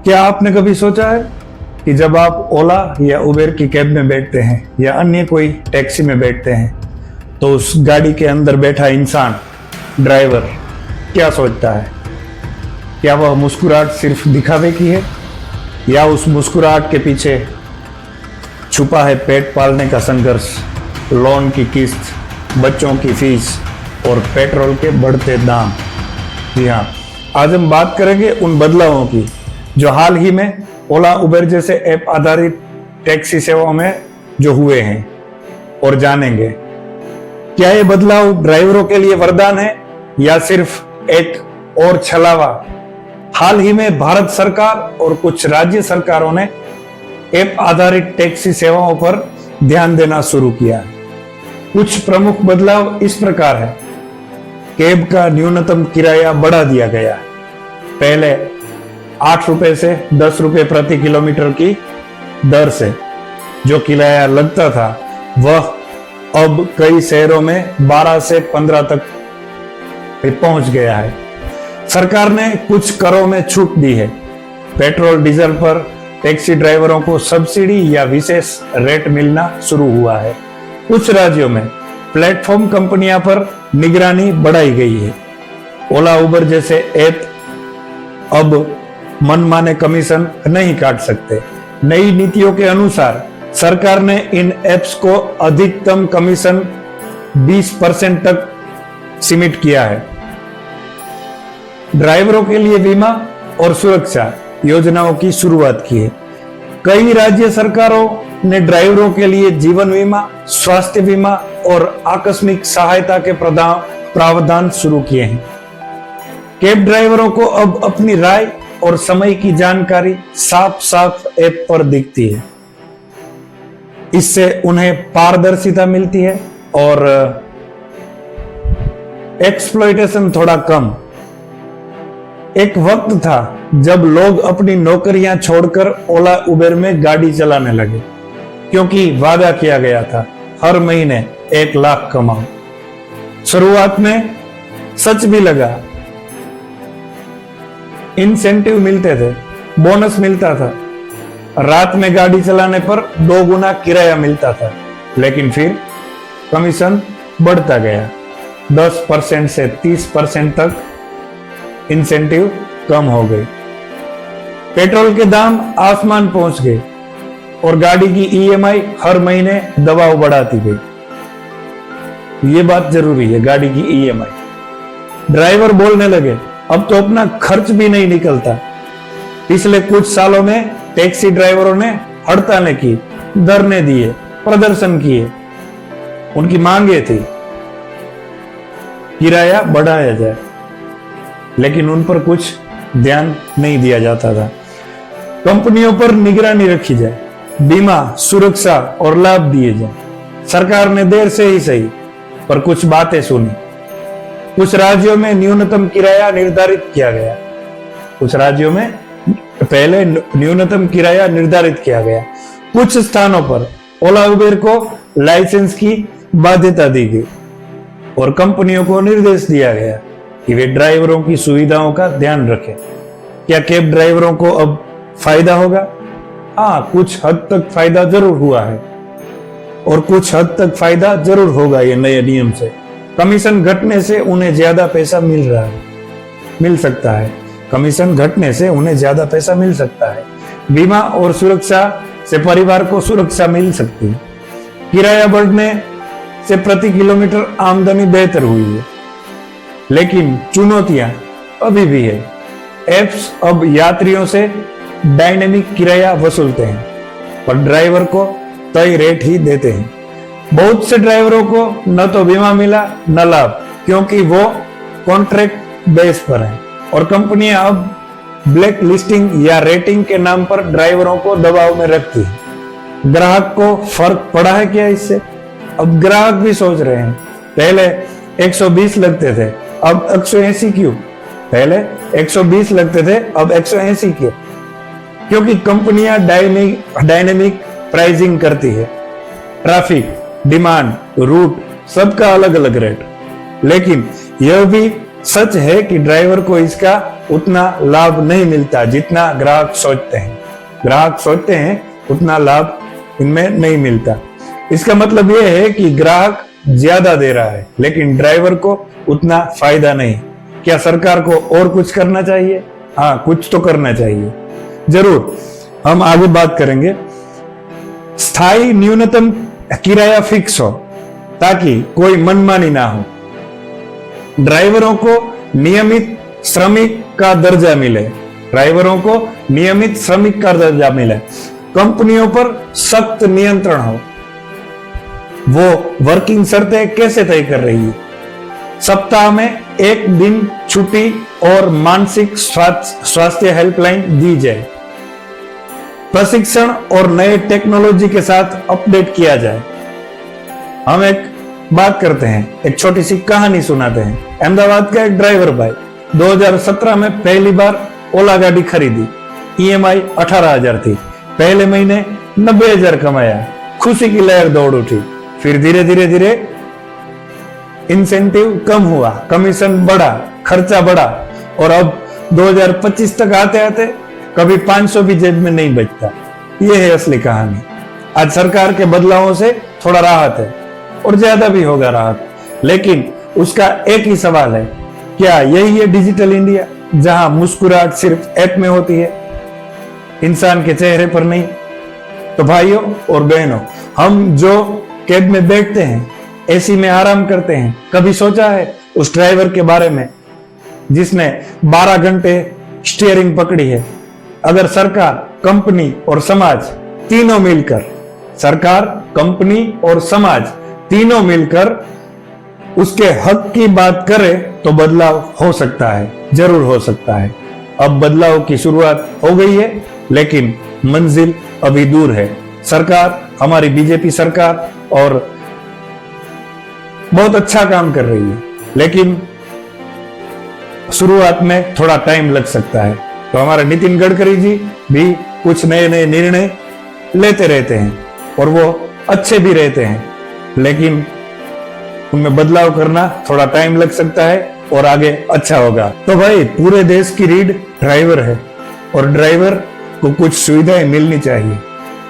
क्या आपने कभी सोचा है कि जब आप ओला या उबेर की कैब में बैठते हैं या अन्य कोई टैक्सी में बैठते हैं तो उस गाड़ी के अंदर बैठा इंसान, ड्राइवर, क्या सोचता है? क्या वह मुस्कुराहट सिर्फ दिखावे की है या उस मुस्कुराहट के पीछे छुपा है पेट पालने का संघर्ष, लोन की किस्त, बच्चों की फीस और पेट्रोल के बढ़ते दाम? जी हाँ, आज हम बात करेंगे उन बदलावों की जो हाल ही में ओला उबेर जैसे ऐप आधारित टैक्सी सेवाओं में जो हुए हैं, और जानेंगे क्या ये बदलाव ड्राइवरों के लिए वरदान है या सिर्फ एक और छलावा। हाल ही में भारत सरकार और कुछ राज्य सरकारों ने ऐप आधारित टैक्सी सेवाओं पर ध्यान देना शुरू किया है। कुछ प्रमुख बदलाव इस प्रकार है। कैब का न्यूनतम किराया बढ़ा दिया गया है। पहले 8 रुपए से 10 रुपए प्रति किलोमीटर की दर से जो किराया लगता था वह अब कई शहरों में 12 से 15 तक पहुंच गया है। सरकार ने कुछ करों में छूट दी है। पेट्रोल डीजल पर टैक्सी ड्राइवरों को सब्सिडी या विशेष रेट मिलना शुरू हुआ है। कुछ राज्यों में प्लेटफॉर्म कंपनियों पर निगरानी बढ़ाई गई है। ओला उबर जैसे ऐप अब मनमाने कमीशन नहीं काट सकते। नई नीतियों के अनुसार सरकार ने इन ऐप्स को अधिकतम कमीशन 20% तक सीमित किया है। ड्राइवरों के लिए बीमा और सुरक्षा योजनाओं की शुरुआत की है। कई राज्य सरकारों ने ड्राइवरों के लिए जीवन बीमा, स्वास्थ्य बीमा और आकस्मिक सहायता के प्रावधान शुरू किए हैं। कैब ड्राइवरों को अब अपनी राय और समय की जानकारी साफ साफ ऐप पर दिखती है। इससे उन्हें पारदर्शिता मिलती है और एक्सप्लॉइटेशन थोड़ा कम। एक वक्त था जब लोग अपनी नौकरियां छोड़कर ओला उबेर में गाड़ी चलाने लगे क्योंकि वादा किया गया था हर महीने 1 लाख कमाओ। शुरुआत में सच भी लगा। इंसेंटिव मिलते थे, बोनस मिलता था, रात में गाड़ी चलाने पर 2 गुना किराया मिलता था। लेकिन फिर कमीशन बढ़ता गया। 10% से 30% तक इंसेंटिव कम हो गए। पेट्रोल के दाम आसमान पहुंच गए और गाड़ी की ईएमआई हर महीने दबाव बढ़ाती गई। ये बात जरूरी है, गाड़ी की ईएमआई। ड्राइवर बोलने लगे अब तो अपना खर्च भी नहीं निकलता। पिछले कुछ सालों में टैक्सी ड्राइवरों ने हड़तालें की, धरने दिए, प्रदर्शन किए। उनकी मांगे थी किराया बढ़ाया जाए, लेकिन उन पर कुछ ध्यान नहीं दिया जाता था। कंपनियों पर निगरानी रखी जाए, बीमा, सुरक्षा और लाभ दिए जाए। सरकार ने देर से ही सही पर कुछ बातें सुनी। कुछ राज्यों में न्यूनतम किराया निर्धारित किया गया। कुछ राज्यों में पहले न्यूनतम किराया निर्धारित किया गया। कुछ स्थानों पर ओला उबेर को लाइसेंस की बाध्यता दी गई और कंपनियों को निर्देश दिया गया कि वे ड्राइवरों की सुविधाओं का ध्यान रखें। क्या कैब ड्राइवरों को अब फायदा होगा? हाँ, कुछ हद तक फायदा जरूर हुआ है और कुछ हद तक फायदा जरूर होगा। ये नए नियम से कमीशन घटने से उन्हें ज्यादा पैसा मिल सकता है। कमीशन घटने से उन्हें ज्यादा पैसा मिल सकता है। बीमा और सुरक्षा से परिवार को सुरक्षा मिल सकती है। किराया बढ़ने से प्रति किलोमीटर आमदनी बेहतर हुई है, लेकिन चुनौतियां अभी भी है। ऐप्स अब यात्रियों से डायनेमिक किराया वसूलते हैं पर ड्राइवर को तय रेट ही देते हैं। बहुत से ड्राइवरों को न तो बीमा मिला न लाभ, क्योंकि वो कॉन्ट्रैक्ट बेस पर है और कंपनियां अब ब्लैक लिस्टिंग या रेटिंग के नाम पर ड्राइवरों को दबाव में रखती है। ग्राहक को फर्क पड़ा है क्या इससे? अब ग्राहक भी सोच रहे हैं पहले 120 लगते थे, अब 180 क्यों? पहले 120 लगते थे, अब 180 क्यों? क्योंकि कंपनियां डायनेमिक प्राइसिंग करती है। ट्रैफिक, डिमांड, रूट सबका अलग अलग रेट। लेकिन यह भी सच है कि ड्राइवर को इसका उतना लाभ नहीं मिलता जितना ग्राहक सोचते हैं। ग्राहक सोचते हैं उतना लाभ इनमें नहीं मिलता। इसका मतलब यह है कि ग्राहक ज्यादा दे रहा है लेकिन ड्राइवर को उतना फायदा नहीं। क्या सरकार को और कुछ करना चाहिए? हाँ, कुछ तो करना चाहिए जरूर। हम आगे बात करेंगे। स्थायी न्यूनतम किराया फिक्स हो ताकि कोई मनमानी ना हो। ड्राइवरों को नियमित श्रमिक का दर्जा मिले। ड्राइवरों को नियमित श्रमिक का दर्जा मिले। कंपनियों पर सख्त नियंत्रण हो। वो वर्किंग शर्तें कैसे तय कर रही है? सप्ताह में 1 दिन छुट्टी और मानसिक स्वास्थ्य हेल्पलाइन दी जाए। प्रशिक्षण और नए टेक्नोलॉजी के साथ अपडेट किया जाए। हम एक बात करते हैं, एक छोटी सी कहानी सुनाते हैं। अहमदाबाद का एक ड्राइवर भाई 2017 में पहली बार ओला गाड़ी खरीदी। EMI 18,000 थी। पहले महीने 90,000 कमाया। खुशी की लहर दौड़ उठी। फिर धीरे धीरे इंसेंटिव कम हुआ, कमीशन बढ़ा, खर्चा बढ़ा और अब 2025 तक आते आते कभी 500 भी जेब में नहीं बचता। यह है असली कहानी। आज सरकार के बदलावों से थोड़ा राहत है और ज्यादा भी होगा राहत, लेकिन उसका एक ही सवाल है, क्या यही है डिजिटल इंडिया जहां मुस्कुराहट सिर्फ ऐप में होती है, इंसान के चेहरे पर नहीं? तो भाइयों और बहनों, हम जो कैब में बैठते हैं, एसी में आराम करते हैं, कभी सोचा है उस ड्राइवर के बारे में जिसने 12 घंटे स्टीयरिंग पकड़ी है? अगर सरकार, कंपनी और समाज तीनों मिलकर, सरकार, कंपनी और समाज तीनों मिलकर उसके हक की बात करे तो बदलाव हो सकता है, जरूर हो सकता है। अब बदलाव की शुरुआत हो गई है लेकिन मंजिल अभी दूर है। सरकार, हमारी बीजेपी सरकार और बहुत अच्छा काम कर रही है लेकिन शुरुआत में थोड़ा टाइम लग सकता है। तो हमारे नितिन गडकरी जी भी कुछ नए नए निर्णय लेते रहते हैं और वो अच्छे भी रहते हैं, लेकिन उनमें बदलाव करना थोड़ा टाइम लग सकता है और आगे अच्छा होगा। तो भाई, पूरे देश की रीढ़ ड्राइवर है और ड्राइवर को कुछ सुविधाएं मिलनी चाहिए,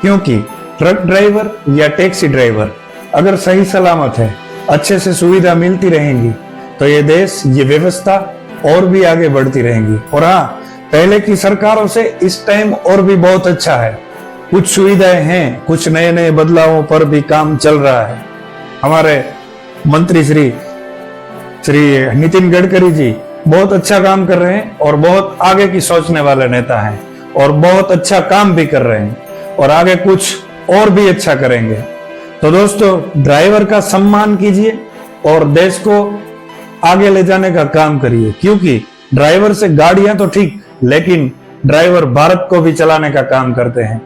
क्योंकि ट्रक ड्राइवर या टैक्सी ड्राइवर अगर सही सलामत है, अच्छे से सुविधा मिलती रहेंगी तो ये देश, ये व्यवस्था और भी आगे बढ़ती रहेंगी। और हाँ, पहले की सरकारों से इस टाइम और भी बहुत अच्छा है। कुछ सुविधाएं हैं, कुछ नए नए बदलावों पर भी काम चल रहा है। हमारे मंत्री श्री नितिन गडकरी जी बहुत अच्छा काम कर रहे हैं और बहुत आगे की सोचने वाले नेता हैं और बहुत अच्छा काम भी कर रहे हैं और आगे कुछ और भी अच्छा करेंगे। तो दोस्तों, ड्राइवर का सम्मान कीजिए और देश को आगे ले जाने का काम करिए, क्योंकि ड्राइवर से गाड़ियां तो ठीक, लेकिन ड्राइवर भारत को भी चलाने का काम करते हैं,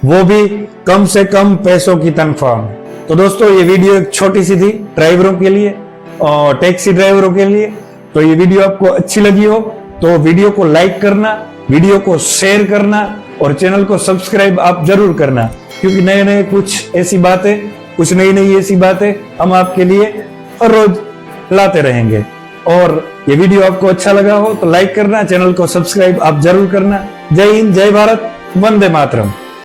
वो भी कम से कम पैसों की तनख्वाह में। तो दोस्तों, ये वीडियो एक छोटी सी थी ड्राइवरों के लिए और टैक्सी ड्राइवरों के लिए। तो ये वीडियो आपको अच्छी लगी हो तो वीडियो को लाइक करना, वीडियो को शेयर करना और चैनल को सब्सक्राइब आप जरूर करना, क्योंकि नए नए कुछ ऐसी बातें, कुछ नई नई ऐसी बातें हम आपके लिए हर रोज लाते रहेंगे। और ये वीडियो आपको अच्छा लगा हो तो लाइक करना, चैनल को सब्सक्राइब आप जरूर करना। जय हिंद, जय भारत, वंदे मातरम।